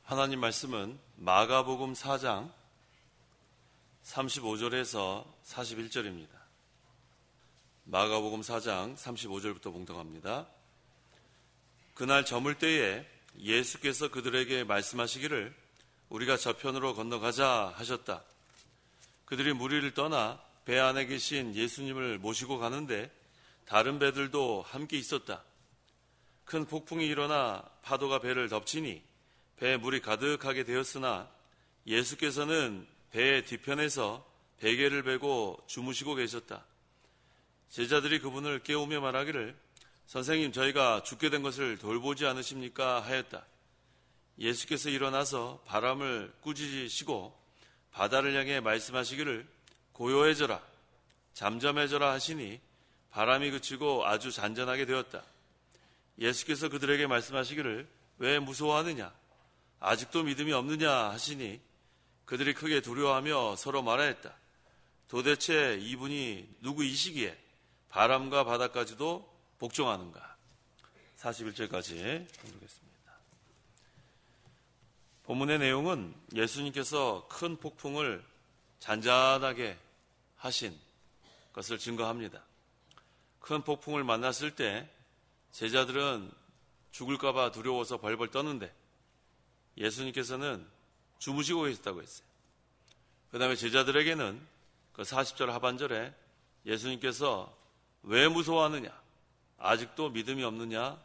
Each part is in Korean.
하나님 말씀은 마가복음 4장 35절에서 41절입니다. 마가복음 4장 35절부터 봉독합니다. 그날 저물 때에 예수께서 그들에게 말씀하시기를 우리가 저편으로 건너가자 하셨다. 그들이 무리를 떠나 배 안에 계신 예수님을 모시고 가는데 다른 배들도 함께 있었다. 큰 폭풍이 일어나 파도가 배를 덮치니 배에 물이 가득하게 되었으나 예수께서는 배의 뒤편에서 베개를 베고 주무시고 계셨다. 제자들이 그분을 깨우며 말하기를 선생님, 저희가 죽게 된 것을 돌보지 않으십니까? 하였다. 예수께서 일어나서 바람을 꾸짖으시고 바다를 향해 말씀하시기를 고요해져라, 잠잠해져라 하시니 바람이 그치고 아주 잔잔하게 되었다. 예수께서 그들에게 말씀하시기를 왜 무서워하느냐? 아직도 믿음이 없느냐? 하시니 그들이 크게 두려워하며 서로 말하였다. 도대체 이분이 누구이시기에 바람과 바다까지도 복종하는가? 41절까지 보겠습니다. 본문의 내용은 예수님께서 큰 폭풍을 잔잔하게 하신 것을 증거합니다. 큰 폭풍을 만났을 때 제자들은 죽을까 봐 두려워서 벌벌 떠는데 예수님께서는 주무시고 계셨다고 했어요. 그 다음에 제자들에게는 그 40절 하반절에 예수님께서 왜 무서워하느냐? 아직도 믿음이 없느냐?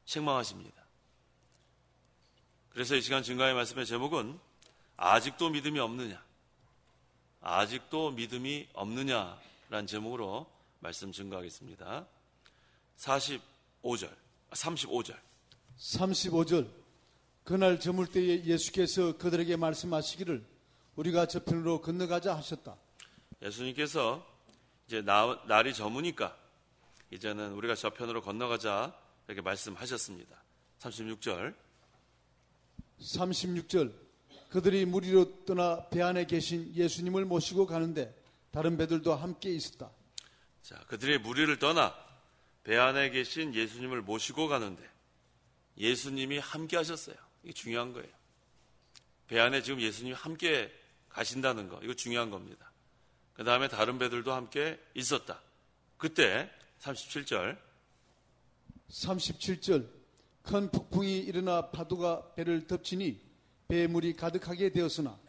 책망하십니다. 그래서 이 시간 증거의 말씀의 제목은 아직도 믿음이 없느냐? 아직도 믿음이 없느냐라는 제목으로 말씀 증거하겠습니다. 35절. 그날 저물 때에 예수께서 그들에게 말씀하시기를 우리가 저편으로 건너가자 하셨다. 예수님께서 이제 날이 저무니까 이제는 우리가 저편으로 건너가자 이렇게 말씀하셨습니다. 36절. 그들이 무리로 떠나 배 안에 계신 예수님을 모시고 가는데 다른 배들도 함께 있었다. 자, 그들이 무리를 떠나 배 안에 계신 예수님을 모시고 가는데 예수님이 함께 하셨어요. 이게 중요한 거예요. 배 안에 지금 예수님이 함께 가신다는 거, 이거 중요한 겁니다. 그 다음에 다른 배들도 함께 있었다. 그때 37절. 큰 폭풍이 일어나 파도가 배를 덮치니 배에 물이 가득하게 되었으나.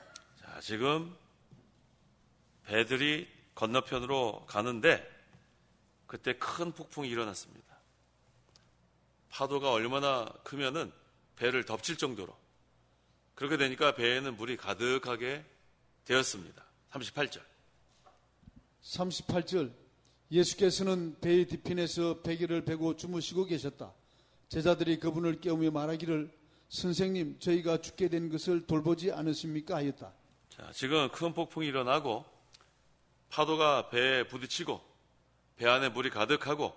자, 지금 배들이 건너편으로 가는데 그때 큰 폭풍이 일어났습니다. 파도가 얼마나 크면은 배를 덮칠 정도로. 그렇게 되니까 배에는 물이 가득하게 되었습니다. 38절. 예수께서는 배의 뒤편에서 베개를 베고 주무시고 계셨다. 제자들이 그분을 깨우며 말하기를 선생님, 저희가 죽게 된 것을 돌보지 않으십니까? 하였다. 자, 지금 큰 폭풍이 일어나고 파도가 배에 부딪히고 배 안에 물이 가득하고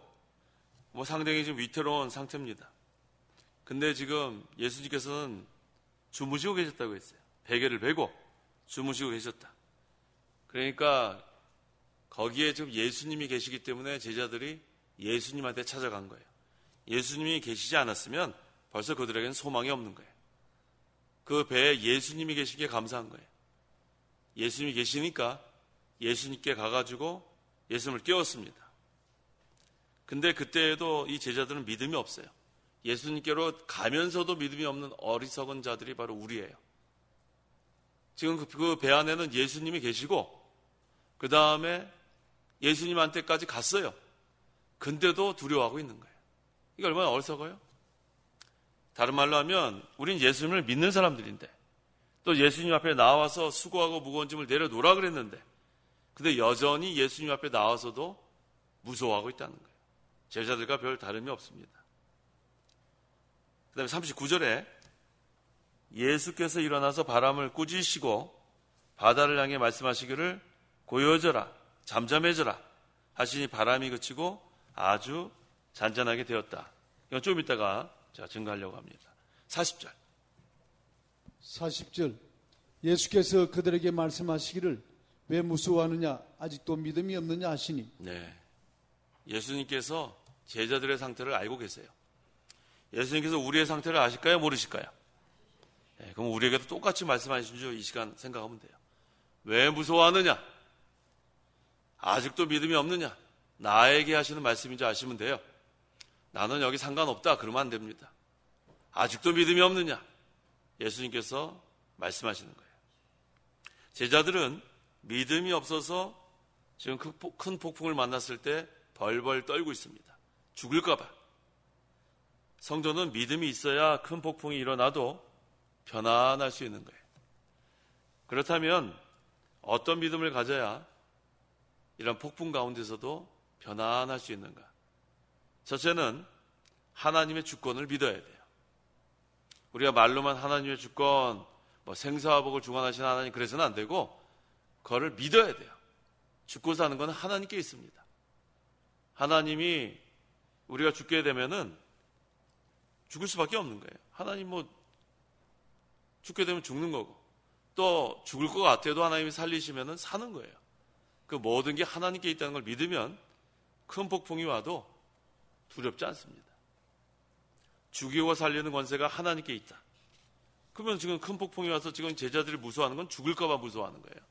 상당히 좀 위태로운 상태입니다. 근데 지금 예수님께서는 주무시고 계셨다고 했어요. 베개를 베고 주무시고 계셨다. 그러니까 거기에 지금 예수님이 계시기 때문에 제자들이 예수님한테 찾아간 거예요. 예수님이 계시지 않았으면 벌써 그들에게는 소망이 없는 거예요. 그 배에 예수님이 계시기에 감사한 거예요. 예수님이 계시니까 예수님께 가가지고 예수님을 깨웠습니다. 근데 그때에도 이 제자들은 믿음이 없어요. 예수님께로 가면서도 믿음이 없는 어리석은 자들이 바로 우리예요. 지금 그 배 안에는 예수님이 계시고 그 다음에 예수님한테까지 갔어요. 근데도 두려워하고 있는 거예요. 이게 얼마나 어리석어요? 다른 말로 하면 우린 예수님을 믿는 사람들인데 또 예수님 앞에 나와서 수고하고 무거운 짐을 내려놓으라 그랬는데 근데 여전히 예수님 앞에 나와서도 무서워하고 있다는 거예요. 제자들과 별 다름이 없습니다. 그 다음에 39절에 예수께서 일어나서 바람을 꾸짖으시고 바다를 향해 말씀하시기를 고요해져라, 잠잠해져라 하시니 바람이 그치고 아주 잔잔하게 되었다. 이건 좀 이따가 제가 증거하려고 합니다. 40절. 예수께서 그들에게 말씀하시기를 왜 무서워하느냐? 아직도 믿음이 없느냐? 하시니. 네, 예수님께서 제자들의 상태를 알고 계세요. 예수님께서 우리의 상태를 아실까요? 모르실까요? 그럼 우리에게도 똑같이 말씀하신 줄 이 시간 생각하면 돼요. 왜 무서워하느냐? 아직도 믿음이 없느냐? 나에게 하시는 말씀인지 아시면 돼요. 나는 여기 상관없다 그러면 안 됩니다. 아직도 믿음이 없느냐? 예수님께서 말씀하시는 거예요. 제자들은 믿음이 없어서 지금 큰 폭풍을 만났을 때 벌벌 떨고 있습니다. 죽을까 봐. 성도는 믿음이 있어야 큰 폭풍이 일어나도 편안할 수 있는 거예요. 그렇다면 어떤 믿음을 가져야 이런 폭풍 가운데서도 편안할 수 있는가? 첫째는 하나님의 주권을 믿어야 돼요. 우리가 말로만 하나님의 주권, 생사와 복을 주관하시는 하나님 그래서는 안 되고 그거를 믿어야 돼요. 죽고 사는 건 하나님께 있습니다. 하나님이 우리가 죽게 되면은 죽을 수밖에 없는 거예요. 하나님 죽게 되면 죽는 거고 또 죽을 것 같아도 하나님이 살리시면은 사는 거예요. 그 모든 게 하나님께 있다는 걸 믿으면 큰 폭풍이 와도 두렵지 않습니다. 죽이고 살리는 권세가 하나님께 있다. 그러면 지금 큰 폭풍이 와서 지금 제자들이 무서워하는 건 죽을까 봐 무서워하는 거예요.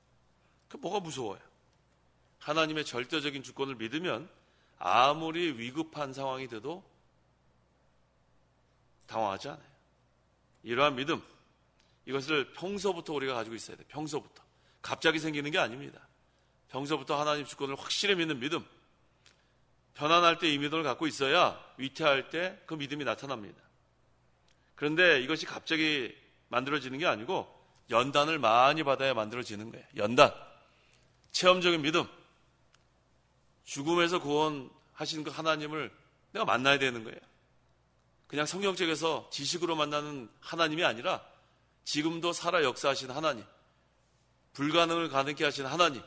그 뭐가 무서워요? 하나님의 절대적인 주권을 믿으면 아무리 위급한 상황이 돼도 당황하지 않아요. 이러한 믿음, 이것을 평소부터 우리가 가지고 있어야 돼요. 평소부터. 갑자기 생기는 게 아닙니다. 평소부터 하나님 주권을 확실히 믿는 믿음. 편안할 때 이 믿음을 갖고 있어야 위태할 때 그 믿음이 나타납니다. 그런데 이것이 갑자기 만들어지는 게 아니고 연단을 많이 받아야 만들어지는 거예요. 연단. 체험적인 믿음. 죽음에서 구원하시는 그 하나님을 내가 만나야 되는 거예요. 그냥 성경책에서 지식으로 만나는 하나님이 아니라 지금도 살아 역사하시는 하나님, 불가능을 가능케 하시는 하나님,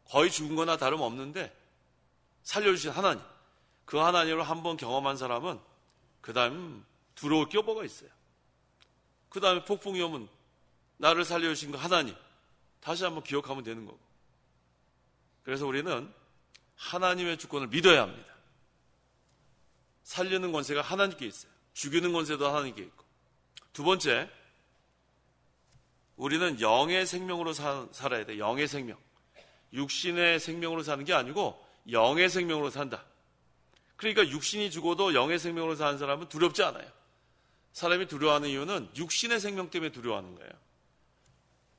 거의 죽은 거나 다름없는데 살려주신 하나님, 그 하나님을 한번 경험한 사람은 그 다음 두려울 게 뭐가 있어요. 그 다음에 폭풍이 오면 나를 살려주신 그 하나님 다시 한번 기억하면 되는 거고. 그래서 우리는 하나님의 주권을 믿어야 합니다. 살리는 권세가 하나님께 있어요. 죽이는 권세도 하나님께 있고. 두 번째, 우리는 영의 생명으로 살아야 돼요. 영의 생명. 육신의 생명으로 사는 게 아니고 영의 생명으로 산다. 그러니까 육신이 죽어도 영의 생명으로 사는 사람은 두렵지 않아요. 사람이 두려워하는 이유는 육신의 생명 때문에 두려워하는 거예요.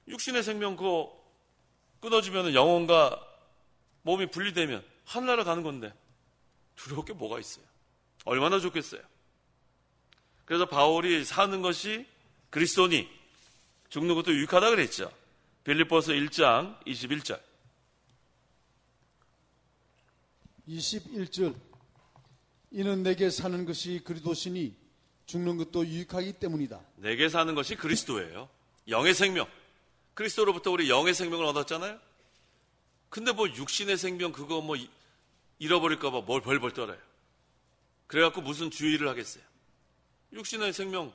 육신의 생명 그거 끊어지면 영혼과 몸이 분리되면 하늘나라 가는 건데 두려울 게 뭐가 있어요. 얼마나 좋겠어요. 그래서 바울이 사는 것이 그리스도니 죽는 것도 유익하다 그랬죠. 빌립보서 1장 21절. 21절. 이는 내게 사는 것이 그리스도시니 죽는 것도 유익하기 때문이다. 내게 사는 것이 그리스도예요. 영의 생명. 그리스도로부터 우리 영의 생명을 얻었잖아요. 근데 육신의 생명 그거 잃어버릴까 봐 뭘 벌벌 떨어요. 그래갖고 무슨 주의를 하겠어요. 육신의 생명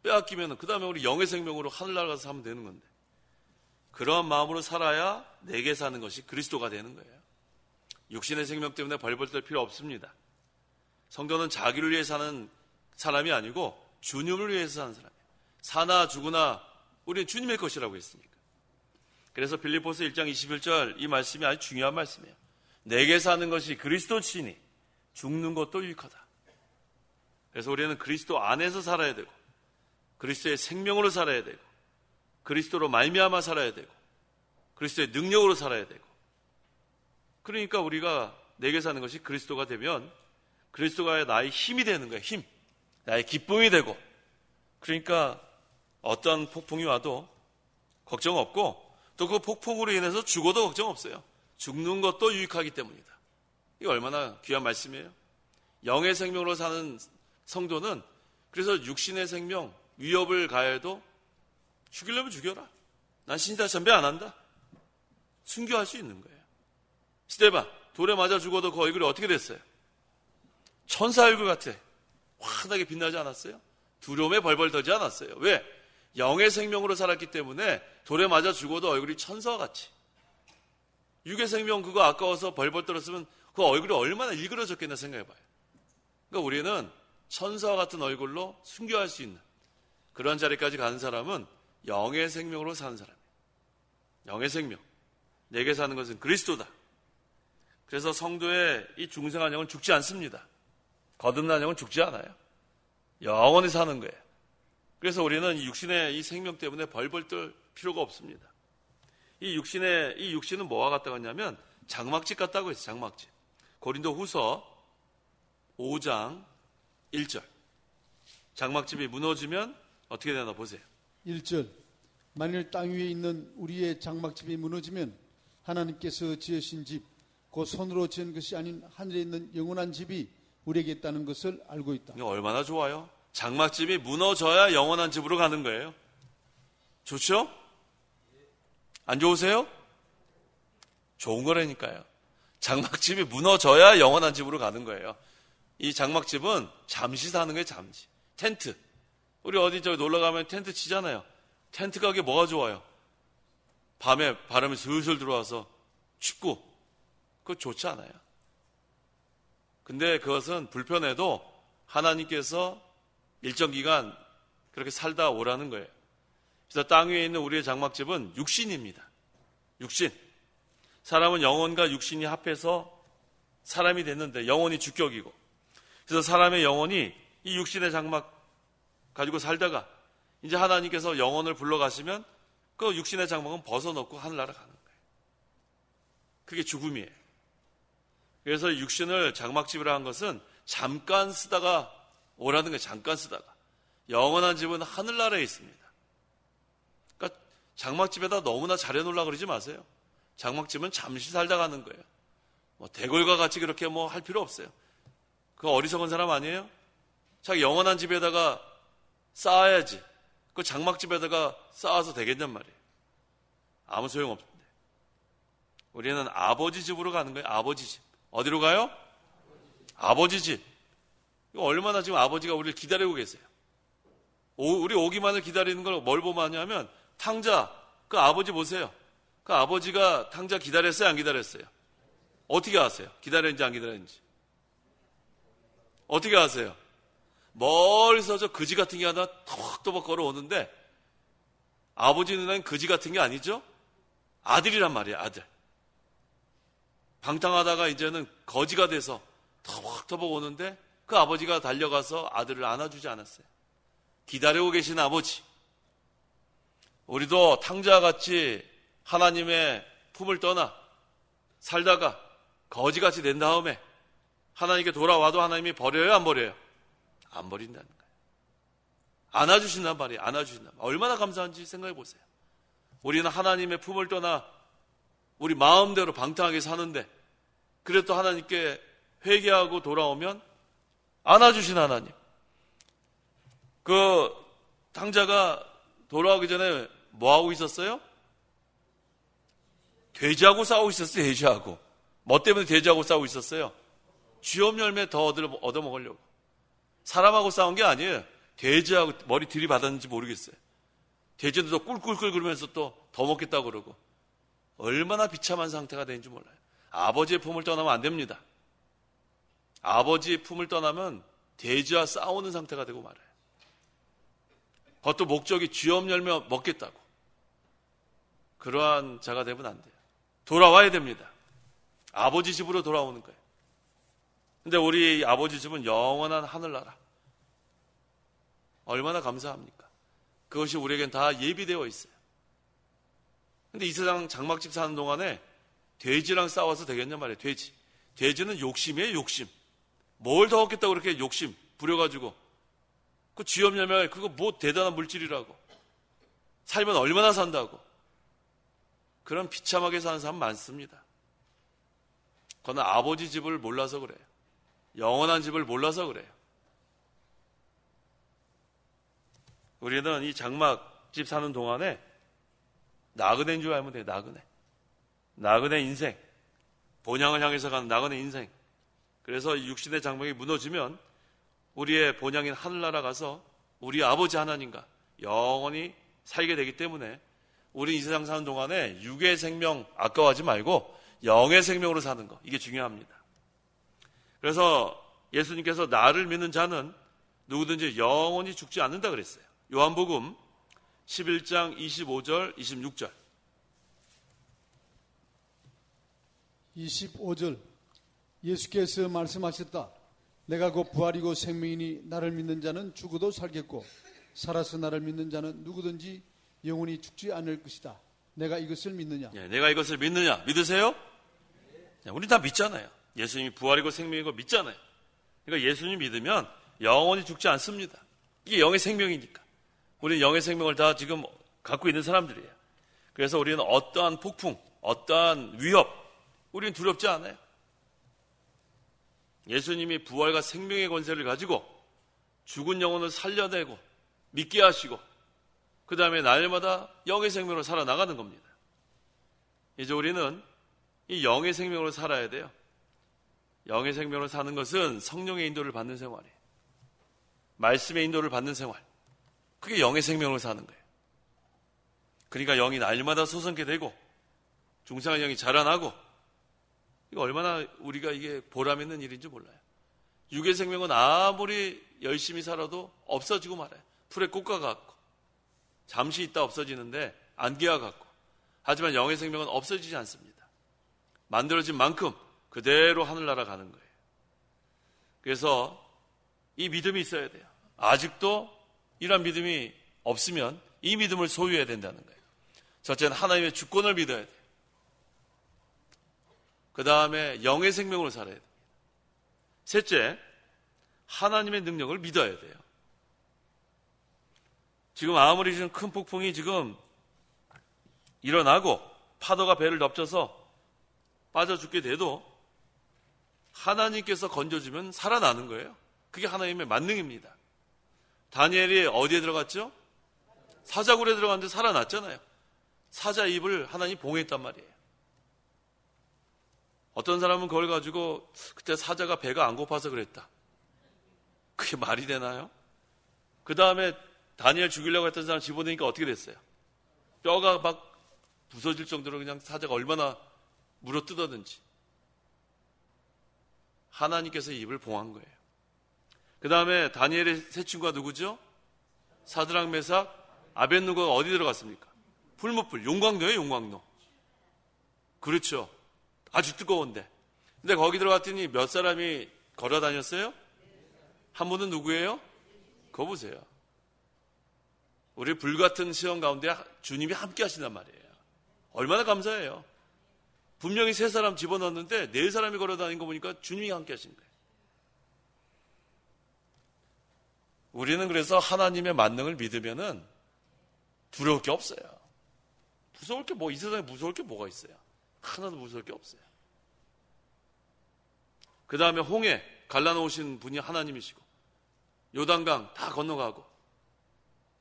빼앗기면 그 다음에 우리 영의 생명으로 하늘나라 가서 사면 되는 건데, 그러한 마음으로 살아야 내게 사는 것이 그리스도가 되는 거예요. 육신의 생명 때문에 벌벌 떨 필요 없습니다. 성도는 자기를 위해 사는 사람이 아니고 주님을 위해서 사는 사람이에요. 사나 죽으나 우리는 주님의 것이라고 했으니까. 그래서 빌립보서 1장 21절 이 말씀이 아주 중요한 말씀이에요. 내게 사는 것이 그리스도시니 죽는 것도 유익하다. 그래서 우리는 그리스도 안에서 살아야 되고 그리스도의 생명으로 살아야 되고 그리스도로 말미암아 살아야 되고 그리스도의 능력으로 살아야 되고, 그러니까 우리가 내게 사는 것이 그리스도가 되면 그리스도가 나의 힘이 되는 거예요. 힘. 나의 기쁨이 되고, 그러니까 어떤 폭풍이 와도 걱정 없고 또 그 폭풍으로 인해서 죽어도 걱정 없어요. 죽는 것도 유익하기 때문이다. 이거 얼마나 귀한 말씀이에요. 영의 생명으로 사는 성도는 그래서 육신의 생명 위협을 가해도 죽이려면 죽여라. 난 신사 전배 안 한다. 순교할 수 있는 거예요. 스데반 돌에 맞아 죽어도 그 얼굴이 어떻게 됐어요? 천사 얼굴 같아. 환하게 빛나지 않았어요? 두려움에 벌벌 떨지 않았어요. 왜? 영의 생명으로 살았기 때문에 돌에 맞아 죽어도 얼굴이 천사와 같이. 육의 생명 그거 아까워서 벌벌 떨었으면 그 얼굴이 얼마나 일그러졌겠나 생각해봐요. 그러니까 우리는 천사와 같은 얼굴로 순교할 수 있는 그런 자리까지 가는 사람은 영의 생명으로 사는 사람이에요. 영의 생명. 내게 사는 것은 그리스도다. 그래서 성도의 이 중생한 영은 죽지 않습니다. 거듭난 영은 죽지 않아요. 영원히 사는 거예요. 그래서 우리는 이 육신의 이 생명 때문에 벌벌 떨 필요가 없습니다. 이 육신은 뭐와 같다고 했냐면 장막집 같다고 했어요. 장막집. 고린도 후서 5장 1절. 장막집이 무너지면 어떻게 되나 보세요. 1절. 만일 땅 위에 있는 우리의 장막집이 무너지면 하나님께서 지으신 집, 그 손으로 지은 것이 아닌 하늘에 있는 영원한 집이 우리에게 있다는 것을 알고 있다. 이거 얼마나 좋아요? 장막집이 무너져야 영원한 집으로 가는 거예요. 좋죠? 안 좋으세요? 좋은 거라니까요. 장막집이 무너져야 영원한 집으로 가는 거예요. 이 장막집은 잠시 사는 거예요. 잠시. 텐트. 우리 어디 저기 놀러 가면 텐트 치잖아요. 텐트 가게 뭐가 좋아요? 밤에 바람이 슬슬 들어와서 춥고 그거 좋지 않아요. 근데 그것은 불편해도 하나님께서 일정 기간 그렇게 살다 오라는 거예요. 그래서 땅 위에 있는 우리의 장막집은 육신입니다. 육신. 사람은 영혼과 육신이 합해서 사람이 됐는데 영혼이 주격이고, 그래서 사람의 영혼이 이 육신의 장막 가지고 살다가 이제 하나님께서 영혼을 불러가시면 그 육신의 장막은 벗어놓고 하늘나라 가는 거예요. 그게 죽음이에요. 그래서 육신을 장막집이라 한 것은 잠깐 쓰다가 오라는 거예요. 잠깐 쓰다가. 영원한 집은 하늘나라에 있습니다. 그러니까 장막집에다 너무나 잘해놓으려고 그러지 마세요. 장막집은 잠시 살다 가는 거예요. 뭐 대궐과 같이 그렇게 뭐 할 필요 없어요. 그거 어리석은 사람 아니에요? 자기 영원한 집에다가 쌓아야지. 그 장막집에다가 쌓아서 되겠냔 말이에요. 아무 소용없는데. 우리는 아버지 집으로 가는 거예요. 아버지 집. 어디로 가요? 아버지 집. 이거 얼마나 지금 아버지가 우리를 기다리고 계세요. 우리 오기만을 기다리는 걸 뭘 보면 하냐면 탕자. 그 아버지 보세요. 그 아버지가 탕자 기다렸어요? 안 기다렸어요? 어떻게 아세요? 기다렸는지 안 기다렸는지. 어떻게 아세요? 멀리서 저 거지 같은 게 하나 톡톡 걸어오는데 아버지 눈에는 거지 같은 게 아니죠? 아들이란 말이에요. 아들. 방탕하다가 이제는 거지가 돼서 터벅터벅 오는데 그 아버지가 달려가서 아들을 안아주지 않았어요. 기다리고 계신 아버지. 우리도 탕자같이 하나님의 품을 떠나 살다가 거지같이 된 다음에 하나님께 돌아와도 하나님이 버려요? 안 버려요? 안 버린다는 거예요. 안아주신단 말이에요. 안아주신단 말이에요. 얼마나 감사한지 생각해 보세요. 우리는 하나님의 품을 떠나 우리 마음대로 방탕하게 사는데 그래도 또 하나님께 회개하고 돌아오면 안아주신 하나님. 그 탕자가 돌아오기 전에 뭐하고 있었어요? 돼지하고 싸우고 있었어요. 돼지하고. 뭐 때문에 돼지하고 싸우고 있었어요? 쥐염 열매 더 얻어먹으려고. 사람하고 싸운 게 아니에요. 돼지하고 머리 들이받았는지 모르겠어요. 돼지도 또 꿀꿀꿀 그러면서 또 더 먹겠다고 그러고. 얼마나 비참한 상태가 되는지 몰라요. 아버지의 품을 떠나면 안 됩니다. 아버지의 품을 떠나면 돼지와 싸우는 상태가 되고 말아요. 그것도 목적이 쥐염 열매 먹겠다고. 그러한 자가 되면 안 돼요. 돌아와야 됩니다. 아버지 집으로 돌아오는 거예요. 근데 우리 아버지 집은 영원한 하늘나라. 얼마나 감사합니까? 그것이 우리에겐 다 예비되어 있어요. 근데 이 세상 장막집 사는 동안에 돼지랑 싸워서 되겠냐 말이에요. 돼지. 돼지는 욕심이에요. 욕심. 뭘 더 얻겠다고 그렇게 욕심 부려가지고. 그 쥐염 열매 그거 뭐 대단한 물질이라고. 살면 얼마나 산다고. 그런 비참하게 사는 사람 많습니다. 그건 아버지 집을 몰라서 그래요. 영원한 집을 몰라서 그래요. 우리는 이 장막집 사는 동안에 나그네인 줄 알면 돼요. 나그네. 나그네 인생. 본향을 향해서 가는 나그네 인생. 그래서 육신의 장막이 무너지면 우리의 본향인 하늘나라 가서 우리 아버지 하나님과 영원히 살게 되기 때문에 우리 이 세상 사는 동안에 육의 생명 아까워하지 말고 영의 생명으로 사는 거. 이게 중요합니다. 그래서 예수님께서 나를 믿는 자는 누구든지 영원히 죽지 않는다 그랬어요. 요한복음 11장 25절, 26절. 25절 예수께서 말씀하셨다. 내가 곧 부활이고 생명이니 나를 믿는 자는 죽어도 살겠고 살아서 나를 믿는 자는 누구든지 영원히 죽지 않을 것이다. 내가 이것을 믿느냐? 예, 내가 이것을 믿느냐? 믿으세요? 예, 우리 다 믿잖아요. 예수님이 부활이고 생명이고 믿잖아요. 그러니까 예수님 믿으면 영원히 죽지 않습니다. 이게 영의 생명이니까. 우리는 영의 생명을 다 지금 갖고 있는 사람들이에요. 그래서 우리는 어떠한 폭풍, 어떠한 위협, 우리는 두렵지 않아요. 예수님이 부활과 생명의 권세를 가지고 죽은 영혼을 살려내고 믿게 하시고 그 다음에 날마다 영의 생명으로 살아나가는 겁니다. 이제 우리는 이 영의 생명으로 살아야 돼요. 영의 생명으로 사는 것은 성령의 인도를 받는 생활이에요. 말씀의 인도를 받는 생활. 그게 영의 생명으로 사는 거예요. 그러니까 영이 날마다 솟게 되고 중생한 영이 자라나고 이거 얼마나 우리가 이게 보람 있는 일인지 몰라요. 육의 생명은 아무리 열심히 살아도 없어지고 말아요. 풀의 꽃과 같고 잠시 있다 없어지는데 안개와 같고 하지만 영의 생명은 없어지지 않습니다. 만들어진 만큼 그대로 하늘나라 가는 거예요. 그래서 이 믿음이 있어야 돼요. 아직도 이런 믿음이 없으면 이 믿음을 소유해야 된다는 거예요. 첫째는 하나님의 주권을 믿어야 돼요. 그 다음에 영의 생명으로 살아야 됩니다. 셋째, 하나님의 능력을 믿어야 돼요. 지금 아무리 지금 큰 폭풍이 지금 일어나고 파도가 배를 덮쳐서 빠져 죽게 돼도 하나님께서 건져주면 살아나는 거예요. 그게 하나님의 만능입니다. 다니엘이 어디에 들어갔죠? 사자굴에 들어갔는데 살아났잖아요. 사자 입을 하나님이 봉했단 말이에요. 어떤 사람은 그걸 가지고 그때 사자가 배가 안 고파서 그랬다. 그게 말이 되나요? 그 다음에 다니엘 죽이려고 했던 사람 집어넣으니까 어떻게 됐어요? 뼈가 막 부서질 정도로 그냥 사자가 얼마나 물어뜯었는지. 하나님께서 입을 봉한 거예요. 그 다음에 다니엘의 세 친구가 누구죠? 사드락, 메삭, 아벳느고가 어디 들어갔습니까? 풀무불, 용광로예요, 용광로. 그렇죠. 아주 뜨거운데. 근데 거기 들어갔더니 몇 사람이 걸어 다녔어요? 한 분은 누구예요? 그거 보세요. 우리 불같은 시험 가운데 주님이 함께 하신단 말이에요. 얼마나 감사해요. 분명히 세 사람 집어넣었는데 네 사람이 걸어 다니는 거 보니까 주님이 함께 하신 거예요. 우리는 그래서 하나님의 만능을 믿으면은 두려울 게 없어요. 무서울 게 이 세상에 무서울 게 뭐가 있어요? 하나도 무서울 게 없어요. 그 다음에 홍해 갈라놓으신 분이 하나님이시고 요단강 다 건너가고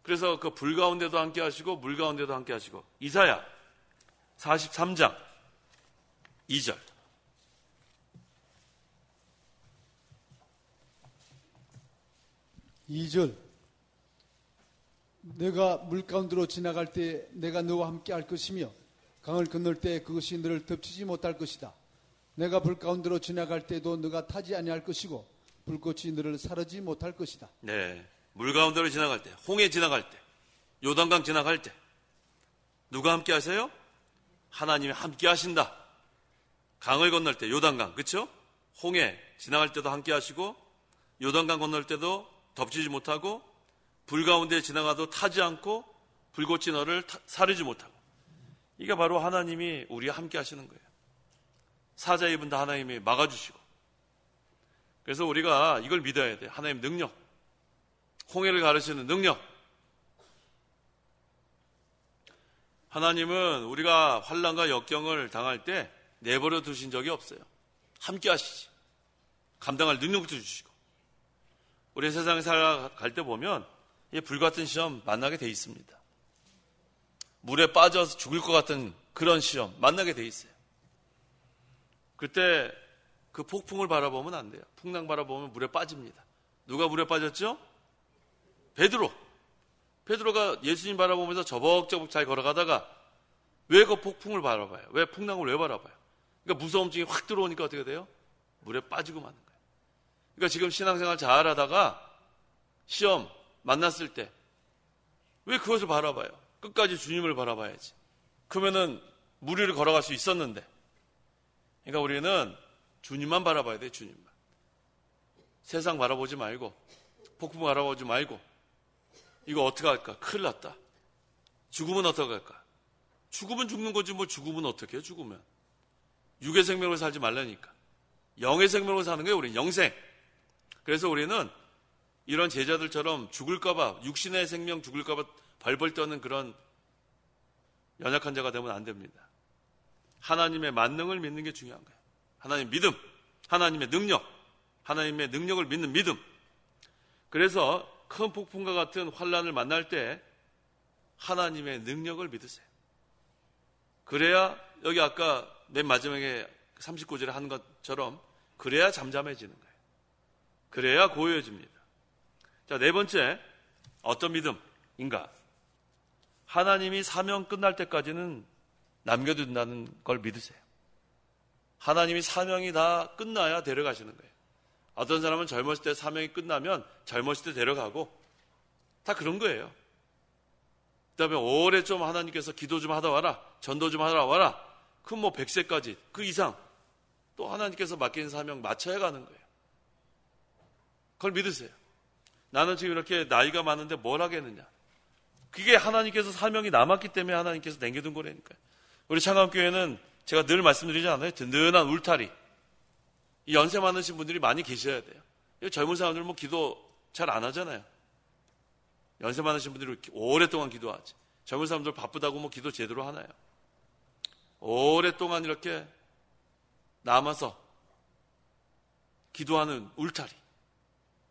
그래서 그 불 가운데도 함께 하시고 물 가운데도 함께 하시고 이사야 43장 2절 내가 물 가운데로 지나갈 때 내가 너와 함께 할 것이며 강을 건널 때 그것이 너를 덮치지 못할 것이다. 내가 불 가운데로 지나갈 때도 너가 타지 아니할 것이고 불꽃이 너를 사르지 못할 것이다. 네, 물 가운데로 지나갈 때, 홍해 지나갈 때, 요단강 지나갈 때 누가 함께 하세요? 하나님이 함께 하신다. 강을 건널 때 요단강, 그렇죠? 홍해 지나갈 때도 함께 하시고 요단강 건널 때도 덮치지 못하고 불 가운데 지나가도 타지 않고 불꽃이 너를 사르지 못하고 이게 바로 하나님이 우리와 함께 하시는 거예요. 사자 입은 다 하나님이 막아주시고 그래서 우리가 이걸 믿어야 돼요. 하나님 능력, 홍해를 가르치는 능력. 하나님은 우리가 환난과 역경을 당할 때 내버려 두신 적이 없어요. 함께 하시지. 감당할 능력도 주시고 우리 세상에 살아갈 때 보면 이 불같은 시험 만나게 돼 있습니다. 물에 빠져서 죽을 것 같은 그런 시험 만나게 돼 있어요. 그때 그 폭풍을 바라보면 안 돼요. 풍랑 바라보면 물에 빠집니다. 누가 물에 빠졌죠? 베드로가 예수님 바라보면서 저벅저벅 잘 걸어가다가 왜 그 폭풍을 바라봐요? 왜 풍랑을 왜 바라봐요? 그러니까 무서움증이 확 들어오니까 어떻게 돼요? 물에 빠지고 마는 거예요. 그러니까 지금 신앙생활 잘 하다가 시험 만났을 때 왜 그것을 바라봐요? 끝까지 주님을 바라봐야지. 그러면은 물 위를 걸어갈 수 있었는데. 그러니까 우리는 주님만 바라봐야 돼, 주님만. 세상 바라보지 말고, 폭풍 바라보지 말고, 이거 어떻게 할까? 큰일 났다. 죽으면 어떻게 할까? 죽으면 죽는 거지, 뭐 죽으면 어떻게 해요, 죽으면. 육의 생명으로 살지 말라니까. 영의 생명으로 사는 거예요, 우리는. 영생. 그래서 우리는 이런 제자들처럼 죽을까봐, 육신의 생명 죽을까봐 벌벌 떠는 그런 연약한 자가 되면 안 됩니다. 하나님의 만능을 믿는 게 중요한 거예요. 하나님의 믿음, 하나님의 능력, 하나님의 능력을 믿는 믿음. 그래서 큰 폭풍과 같은 환란을 만날 때 하나님의 능력을 믿으세요. 그래야 여기 아까 맨 마지막에 39절에 한 것처럼 그래야 잠잠해지는 거예요. 그래야 고요해집니다. 자, 네 번째, 어떤 믿음인가? 하나님이 사명 끝날 때까지는 남겨둔다는 걸 믿으세요. 하나님이 사명이 다 끝나야 데려가시는 거예요. 어떤 사람은 젊었을 때 사명이 끝나면 젊었을 때 데려가고 다 그런 거예요. 그 다음에 오래 좀 하나님께서 기도 좀 하다 와라, 전도 좀 하다 와라. 그럼 뭐 100세까지 그 이상 또 하나님께서 맡긴 사명 맞춰야 가는 거예요. 그걸 믿으세요. 나는 지금 이렇게 나이가 많은데 뭘 하겠느냐. 그게 하나님께서 사명이 남았기 때문에 하나님께서 남겨둔 거라니까요. 우리 창암교회는 제가 늘 말씀드리지 않아요? 든든한 울타리. 이 연세 많으신 분들이 많이 계셔야 돼요. 젊은 사람들은 뭐 기도 잘 안 하잖아요. 연세 많으신 분들이 오랫동안 기도하지. 젊은 사람들 바쁘다고 뭐 기도 제대로 하나요? 오랫동안 이렇게 남아서 기도하는 울타리.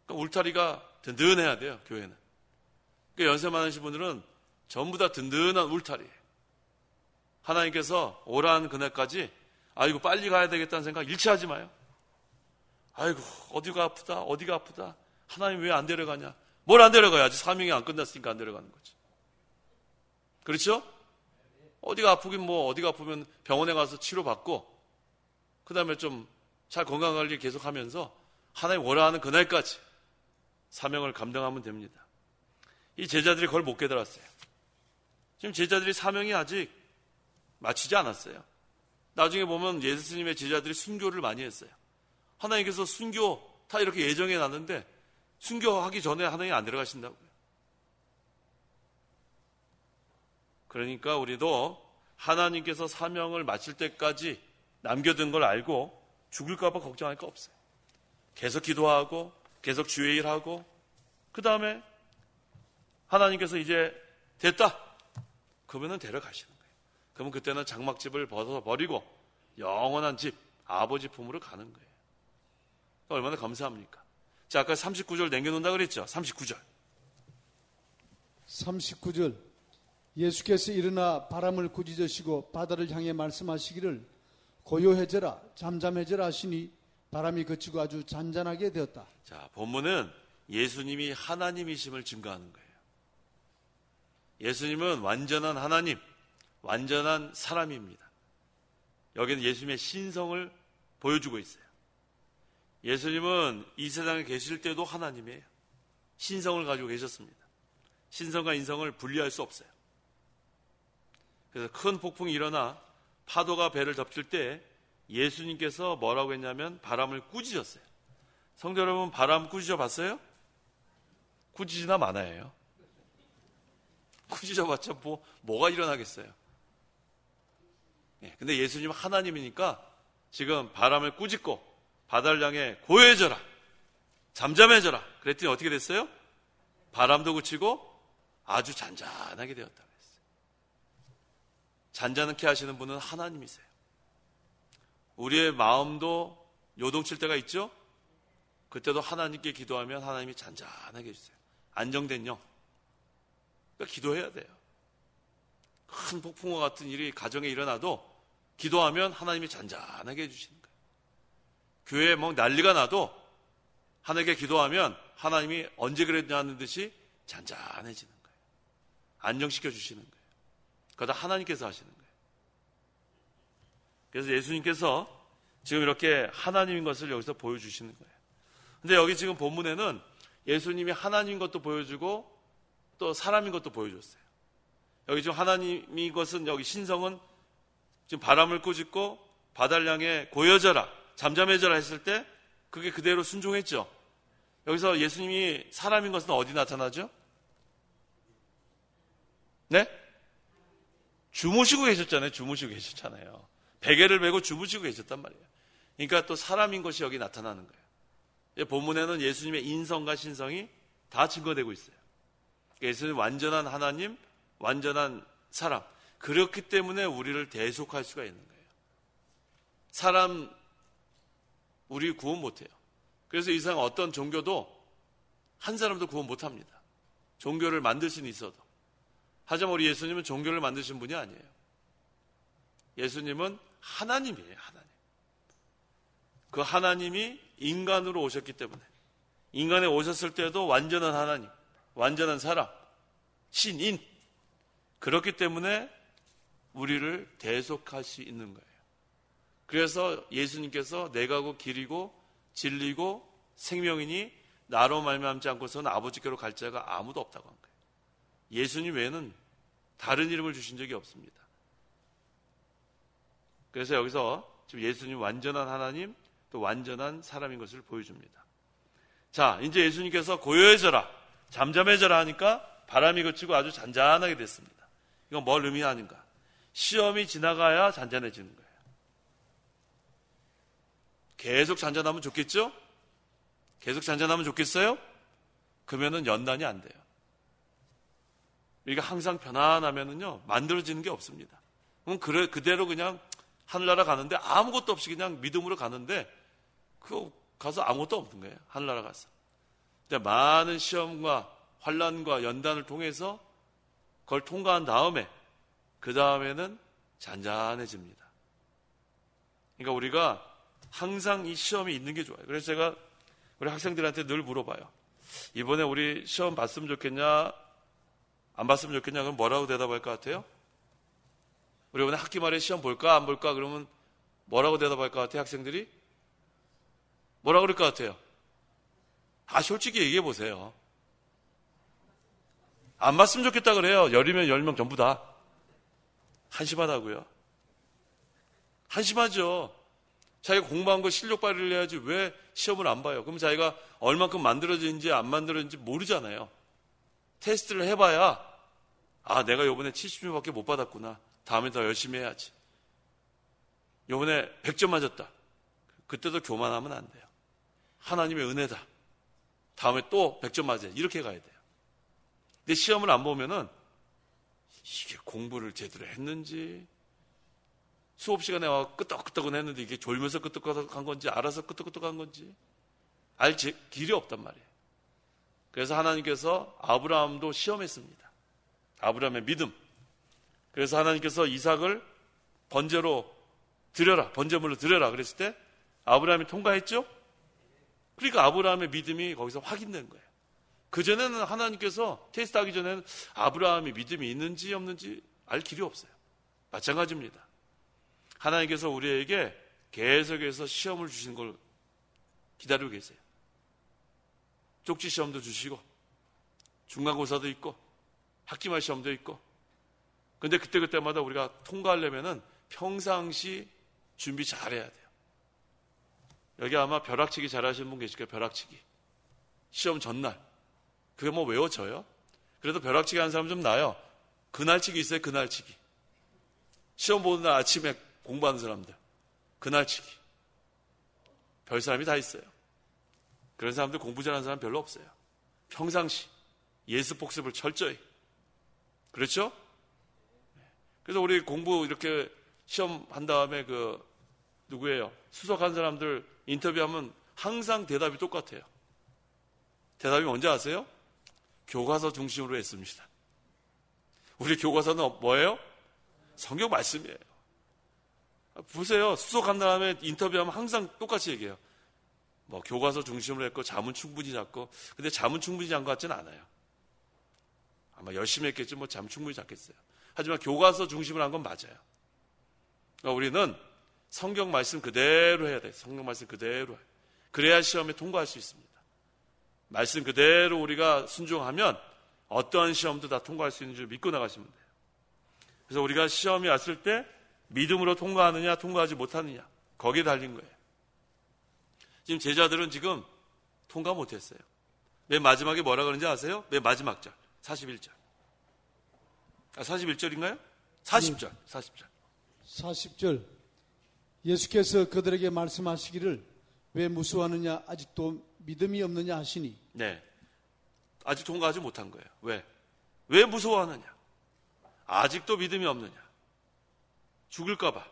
그러니까 울타리가 든든해야 돼요, 교회는. 그러니까 연세 많으신 분들은 전부 다 든든한 울타리예요. 하나님께서 오라는 그날까지 아이고 빨리 가야 되겠다는 생각 잃지 하지 마요. 아이고 어디가 아프다. 하나님 왜 안 데려가냐. 뭘 안 데려가요? 아직 사명이 안 끝났으니까 안 데려가는 거지. 그렇죠? 어디가 아프면 병원에 가서 치료받고 그 다음에 좀 잘 건강관리 계속하면서 하나님 원하는 그날까지 사명을 감당하면 됩니다. 이 제자들이 그걸 못 깨달았어요. 지금 제자들이 사명이 아직 마치지 않았어요. 나중에 보면 예수님의 제자들이 순교를 많이 했어요. 하나님께서 순교 다 이렇게 예정해 놨는데 순교하기 전에 하나님 안 데려가신다고요. 그러니까 우리도 하나님께서 사명을 마칠 때까지 남겨둔 걸 알고 죽을까 봐 걱정할 거 없어요. 계속 기도하고 계속 주의 일하고 그 다음에 하나님께서 이제 됐다. 그러면 데려가시는 거예요. 그러면 그때는 장막집을 벗어버리고 영원한 집, 아버지 품으로 가는 거예요. 얼마나 감사합니까? 자, 아까 39절 남겨놓는다 그랬죠? 39절 예수께서 일어나 바람을 꾸짖으시고 바다를 향해 말씀하시기를 고요해져라 잠잠해져라 하시니 바람이 그치고 아주 잔잔하게 되었다. 자, 본문은 예수님이 하나님이심을 증거하는 거예요. 예수님은 완전한 하나님, 완전한 사람입니다. 여기는 예수님의 신성을 보여주고 있어요. 예수님은 이 세상에 계실 때도 하나님이에요. 신성을 가지고 계셨습니다. 신성과 인성을 분리할 수 없어요. 그래서 큰 폭풍이 일어나 파도가 배를 덮칠 때 예수님께서 뭐라고 했냐면 바람을 꾸짖었어요. 성도 여러분, 바람 꾸짖어 봤어요? 꾸짖으나 마나예요. 꾸짖어 봤자 뭐가 일어나겠어요. 네, 근데 예수님은 하나님이니까 지금 바람을 꾸짖고 바다를 향해 고요해져라, 잠잠해져라 그랬더니 어떻게 됐어요? 바람도 그치고 아주 잔잔하게 되었다 그랬어요. 잔잔하게 하시는 분은 하나님이세요. 우리의 마음도 요동칠 때가 있죠? 그때도 하나님께 기도하면 하나님이 잔잔하게 해주세요. 안정된 영. 그러니까 기도해야 돼요. 큰 폭풍과 같은 일이 가정에 일어나도 기도하면 하나님이 잔잔하게 해주시는 거예요. 교회에 막 난리가 나도 하나님께 기도하면 하나님이 언제 그랬냐는 듯이 잔잔해지는 거예요. 안정시켜 주시는 거예요. 그거 다 하나님께서 하시는 거예요. 그래서 예수님께서 지금 이렇게 하나님인 것을 여기서 보여주시는 거예요. 근데 여기 지금 본문에는 예수님이 하나님인 것도 보여주고 또 사람인 것도 보여줬어요. 여기 지금 하나님인 것은, 여기 신성은 지금 바람을 꾸짖고 바다를 향해 고여져라, 잠잠해져라 했을 때 그게 그대로 순종했죠. 여기서 예수님이 사람인 것은 어디 나타나죠? 네? 주무시고 계셨잖아요. 주무시고 계셨잖아요. 베개를 메고 주무시고 계셨단 말이에요. 그러니까 또 사람인 것이 여기 나타나는 거예요. 본문에는 예수님의 인성과 신성이 다 증거되고 있어요. 예수님은 완전한 하나님, 완전한 사람. 그렇기 때문에 우리를 대속할 수가 있는 거예요. 사람, 우리 구원 못해요. 그래서 이 세상 어떤 종교도 한 사람도 구원 못합니다. 종교를 만들 수는 있어도. 하지만 우리 예수님은 종교를 만드신 분이 아니에요. 예수님은 하나님이에요. 하나님. 그 하나님이 인간으로 오셨기 때문에, 인간에 오셨을 때도 완전한 하나님, 완전한 사람, 신인. 그렇기 때문에 우리를 대속할 수 있는 거예요. 그래서 예수님께서 내가 곧 길이고 진리고 생명이니 나로 말미암지 않고서는 아버지께로 갈 자가 아무도 없다고 한 거예요. 예수님 외에는 다른 이름을 주신 적이 없습니다. 그래서 여기서 지금 예수님 완전한 하나님, 또 완전한 사람인 것을 보여줍니다. 자, 이제 예수님께서 고요해져라, 잠잠해져라 하니까 바람이 그치고 아주 잔잔하게 됐습니다. 이건 뭘 의미하는가? 시험이 지나가야 잔잔해지는 거예요. 계속 잔잔하면 좋겠죠? 계속 잔잔하면 좋겠어요? 그러면은 연단이 안 돼요. 우리가 항상 편안하면은요, 만들어지는 게 없습니다. 그럼 그대로 그냥 하늘나라 가는데 아무것도 없이 그냥 믿음으로 가는데 그 가서 아무것도 없는 거예요. 하늘나라 가서. 근데 많은 시험과 환난과 연단을 통해서 그걸 통과한 다음에 그 다음에는 잔잔해집니다. 그러니까 우리가 항상 이 시험이 있는 게 좋아요. 그래서 제가 우리 학생들한테 늘 물어봐요. 이번에 우리 시험 봤으면 좋겠냐, 안 봤으면 좋겠냐? 그럼 뭐라고 대답할 것 같아요? 우리 이번에 학기 말에 시험 볼까 안 볼까? 그러면 뭐라고 대답할 것 같아요? 학생들이? 뭐라고 그럴 것 같아요? 솔직히 얘기해 보세요. 안 봤으면 좋겠다 그래요. 10이면 10명 전부 다. 한심하다고요. 한심하죠. 자기가 공부한 거 실력 발휘를 해야지 왜 시험을 안 봐요? 그럼 자기가 얼만큼 만들어지는지 안 만들어지는지 모르잖아요. 테스트를 해봐야 내가 이번에 70점밖에 못 받았구나. 다음에 더 열심히 해야지. 이번에 100점 맞았다. 그때도 교만하면 안 돼요. 하나님의 은혜다. 다음에 또 100점 맞아야 이렇게 가야 돼요. 근데 시험을 안 보면은 이게 공부를 제대로 했는지, 수업 시간에 와 끄떡끄떡은 했는데 이게 졸면서 끄떡끄떡한 건지 알아서 끄떡끄떡한 건지 알 길이 없단 말이에요. 그래서 하나님께서 아브라함도 시험했습니다. 아브라함의 믿음. 그래서 하나님께서 이삭을 번제로 드려라, 번제물로 드려라 그랬을 때 아브라함이 통과했죠? 그러니까 아브라함의 믿음이 거기서 확인된 거예요. 그전에는 하나님께서 테스트하기 전에는 아브라함이 믿음이 있는지 없는지 알 길이 없어요. 마찬가지입니다. 하나님께서 우리에게 계속해서 시험을 주시는 걸 기다리고 계세요. 쪽지 시험도 주시고 중간고사도 있고 학기말 시험도 있고. 근데 그때마다 우리가 통과하려면은 평상시 준비 잘해야 돼요. 여기 아마 벼락치기 잘하시는 분 계실 거예요. 벼락치기. 시험 전날. 그게 뭐 외워져요? 그래도 벼락치기 하는 사람 좀 나요. 그날치기 있어요. 그날치기. 시험 보는 날 아침에 공부하는 사람들. 그날치기. 별 사람이 다 있어요. 그런 사람들 공부 잘하는 사람 별로 없어요. 평상시 예습 복습을 철저히. 그렇죠? 그래서 우리 공부 이렇게 시험 한 다음에 누구예요? 수석한 사람들 인터뷰하면 항상 대답이 똑같아요. 대답이 뭔지 아세요? 교과서 중심으로 했습니다. 우리 교과서는 뭐예요? 성경 말씀이에요. 보세요. 수석한 다음에 인터뷰하면 항상 똑같이 얘기해요. 뭐 교과서 중심으로 했고 잠은 충분히 잤고. 근데 잠은 충분히 잔 것 같지는 않아요. 아마 열심히 했겠지 뭐 잠 충분히 잤겠어요. 하지만 교과서 중심으로 한 건 맞아요. 그러니까 우리는 성경 말씀 그대로 해야 돼요. 성경 말씀 그대로. 그래야 시험에 통과할 수 있습니다. 말씀 그대로 우리가 순종하면 어떠한 시험도 다 통과할 수 있는 줄 믿고 나가시면 돼요. 그래서 우리가 시험이 왔을 때 믿음으로 통과하느냐 통과하지 못하느냐 거기에 달린 거예요. 지금 제자들은 지금 통과 못했어요. 맨 마지막에 뭐라 그러는지 아세요? 맨 마지막 절 41절. 41절인가요? 40절. 40절. 예수께서 그들에게 말씀하시기를 왜 무서워하느냐 아직도 믿음이 없느냐 하시니. 네. 아직 통과하지 못한 거예요. 왜? 왜 무서워하느냐? 아직도 믿음이 없느냐? 죽을까 봐.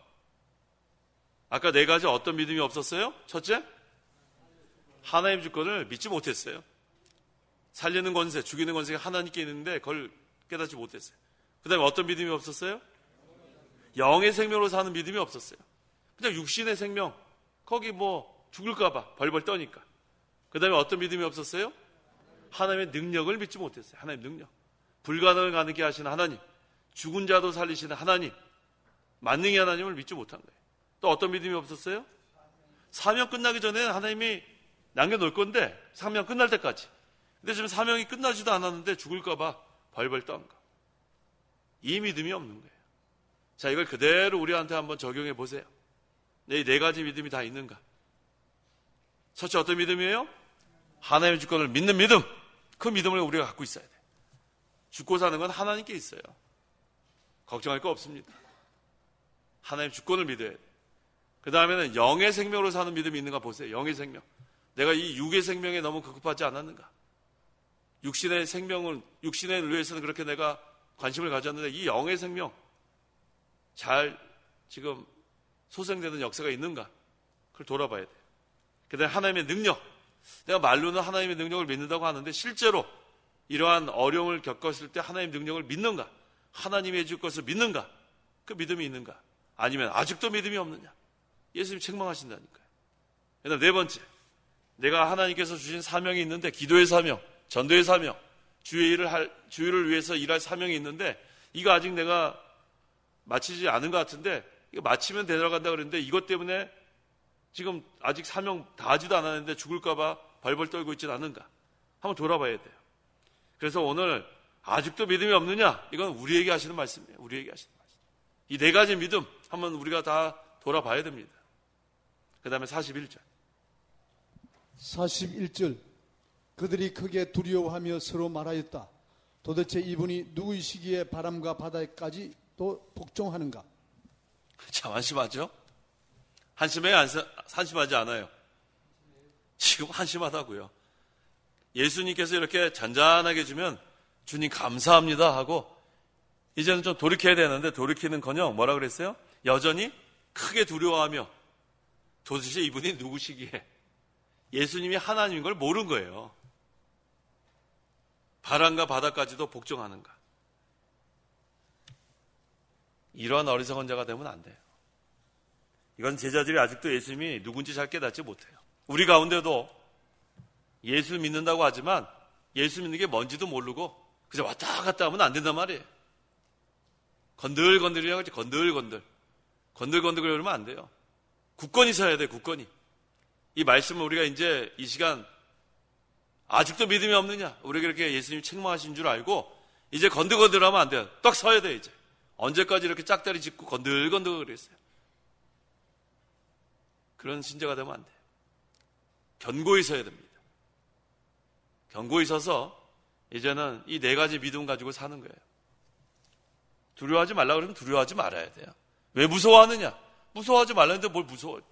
아까 네 가지 어떤 믿음이 없었어요? 첫째, 하나님 주권을 믿지 못했어요. 살리는 권세, 죽이는 권세가 하나님께 있는데 그걸 깨닫지 못했어요. 그 다음에 어떤 믿음이 없었어요? 영의 생명으로 사는 믿음이 없었어요. 그냥 육신의 생명, 거기 뭐 죽을까 봐 벌벌 떠니까. 그 다음에 어떤 믿음이 없었어요? 하나님의 능력을 믿지 못했어요. 하나님의 능력. 불가능을 가능케 하시는 하나님, 죽은 자도 살리시는 하나님, 만능의 하나님을 믿지 못한 거예요. 또 어떤 믿음이 없었어요? 사명 끝나기 전에 하나님이 남겨놓을 건데 사명 끝날 때까지. 근데 지금 사명이 끝나지도 않았는데 죽을까 봐 벌벌 떤 거. 이 믿음이 없는 거예요. 자, 이걸 그대로 우리한테 한번 적용해 보세요. 이 네 가지 믿음이 다 있는가? 첫째 어떤 믿음이에요? 하나님의 주권을 믿는 믿음. 그 믿음을 우리가 갖고 있어야 돼요. 죽고 사는 건 하나님께 있어요. 걱정할 거 없습니다. 하나님 주권을 믿어야 돼요. 그 다음에는 영의 생명으로 사는 믿음이 있는가 보세요. 영의 생명. 내가 이 육의 생명에 너무 급급하지 않았는가? 육신의 생명을, 육신을 위해서는 그렇게 내가 관심을 가졌는데 이 영의 생명 잘 지금 소생되는 역사가 있는가? 그걸 돌아봐야 돼요. 그 다음에 하나님의 능력. 내가 말로는 하나님의 능력을 믿는다고 하는데 실제로 이러한 어려움을 겪었을 때 하나님의 능력을 믿는가? 하나님이 해줄 것을 믿는가? 그 믿음이 있는가? 아니면 아직도 믿음이 없느냐? 예수님이 책망하신다니까요. 그다음 네 번째, 내가 하나님께서 주신 사명이 있는데 기도의 사명, 전도의 사명, 주의를 위해서 일할 사명이 있는데 이거 아직 내가 마치지 않은 것 같은데 이거 마치면 되돌아간다 그랬는데 이것 때문에 지금 아직 사명 다 하지도 않았는데 죽을까 봐 벌벌 떨고 있지는 않은가? 한번 돌아봐야 돼요. 그래서 오늘 아직도 믿음이 없느냐? 이건 우리에게 하시는 말씀이에요. 우리에게 하시는 말씀. 이 네 가지 믿음 한번 우리가 다 돌아봐야 됩니다. 그 다음에 41절. 41절. 그들이 크게 두려워하며 서로 말하였다. 도대체 이분이 누구이시기에 바람과 바다까지 또 복종하는가? 참 한심하죠? 한심하지 않아요. 지금 한심하다고요. 예수님께서 이렇게 잔잔하게 주면 주님 감사합니다 하고 이제는 좀 돌이켜야 되는데 돌이키는커녕 뭐라 그랬어요? 여전히 크게 두려워하며 도대체 이분이 누구시기에 예수님이 하나님인 걸 모르는 거예요. 바람과 바다까지도 복종하는가? 이러한 어리석은 자가 되면 안 돼요. 이건 제자들이 아직도 예수님이 누군지 잘 깨닫지 못해요. 우리 가운데도 예수 믿는다고 하지만 예수 믿는 게 뭔지도 모르고 그저 왔다 갔다 하면 안 된단 말이에요. 건들건들이라고 하지. 건들건들 그러면 안 돼요. 굳건히 서야 돼요. 굳건히. 이 말씀을 우리가 이제 이 시간 아직도 믿음이 없느냐? 우리가 이렇게 예수님이 책망하신 줄 알고 이제 건들건들하면 안 돼요. 딱 서야 돼요. 이제. 언제까지 이렇게 짝다리 짚고 건들건들 그랬어요. 그런 신자가 되면 안 돼요. 견고히 서야 됩니다. 견고히 서서 이제는 이 네 가지 믿음 가지고 사는 거예요. 두려워하지 말라 그러면 두려워하지 말아야 돼요. 왜 무서워하느냐? 무서워하지 말라는데 뭘 무서워할게?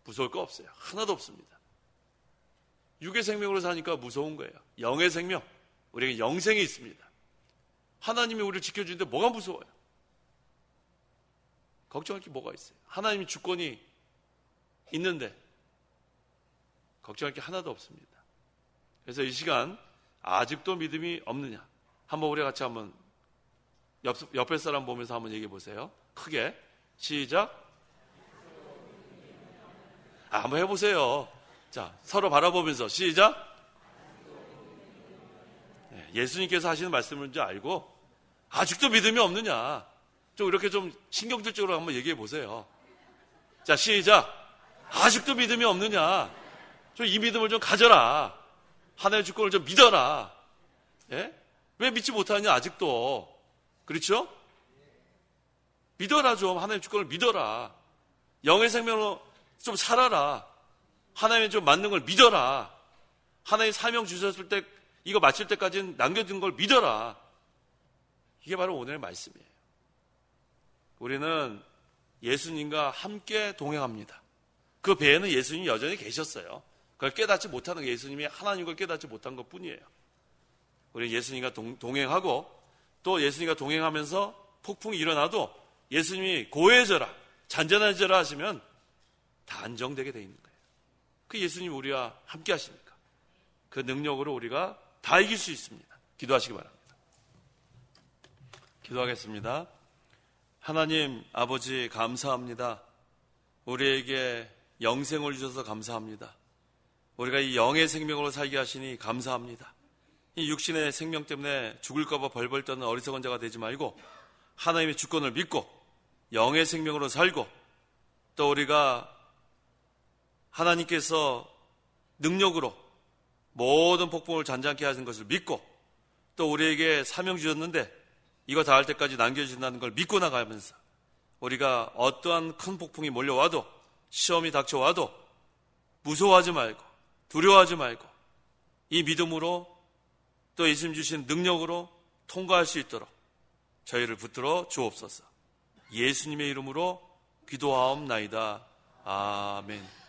무서울 거 없어요. 하나도 없습니다. 육의 생명으로 사니까 무서운 거예요. 영의 생명, 우리에게 영생이 있습니다. 하나님이 우리를 지켜주는데 뭐가 무서워요? 걱정할 게 뭐가 있어요? 하나님이 주권이 있는데 걱정할 게 하나도 없습니다. 그래서 이 시간 아직도 믿음이 없느냐? 한번 우리 같이 한번 옆에 사람 보면서 한번 얘기해 보세요. 크게 시작. 한번 해보세요. 자, 서로 바라보면서 시작. 예수님께서 하시는 말씀인 줄 알고 아직도 믿음이 없느냐? 좀 이렇게 좀 신경질적으로 한번 얘기해 보세요. 자, 시작. 아직도 믿음이 없느냐? 좀 이 믿음을 좀 가져라. 하나님의 주권을 좀 믿어라. 예? 왜 믿지 못하느냐 아직도. 그렇죠? 믿어라 좀. 하나님 주권을 믿어라. 영의 생명으로 좀 살아라. 하나님의 좀 맞는 걸 믿어라. 하나님 사명 주셨을 때 이거 마칠 때까지는 남겨둔 걸 믿어라. 이게 바로 오늘의 말씀이에요. 우리는 예수님과 함께 동행합니다. 그 배에는 예수님이 여전히 계셨어요. 그걸 깨닫지 못하는 게 예수님이 하나님을 깨닫지 못한 것 뿐이에요. 우리 예수님과 동행하고 또 예수님과 동행하면서 폭풍이 일어나도 예수님이 고해져라, 잔잔해져라 하시면 다 안정되게 돼 있는 거예요. 그 예수님이 우리와 함께 하시니까 그 능력으로 우리가 다 이길 수 있습니다. 기도하시기 바랍니다. 기도하겠습니다. 하나님 아버지 감사합니다. 우리에게 영생을 주셔서 감사합니다. 우리가 이 영의 생명으로 살게 하시니 감사합니다. 이 육신의 생명 때문에 죽을까 봐 벌벌 떠는 어리석은 자가 되지 말고 하나님의 주권을 믿고 영의 생명으로 살고 또 우리가 하나님께서 능력으로 모든 폭풍을 잔잔케 하시는 것을 믿고 또 우리에게 사명 주셨는데 이거 다 할 때까지 남겨주신다는 걸 믿고 나가면서 우리가 어떠한 큰 폭풍이 몰려와도 시험이 닥쳐와도 무서워하지 말고 두려워하지 말고 이 믿음으로 또 예수님 주신 능력으로 통과할 수 있도록 저희를 붙들어 주옵소서. 예수님의 이름으로 기도하옵나이다. 아멘.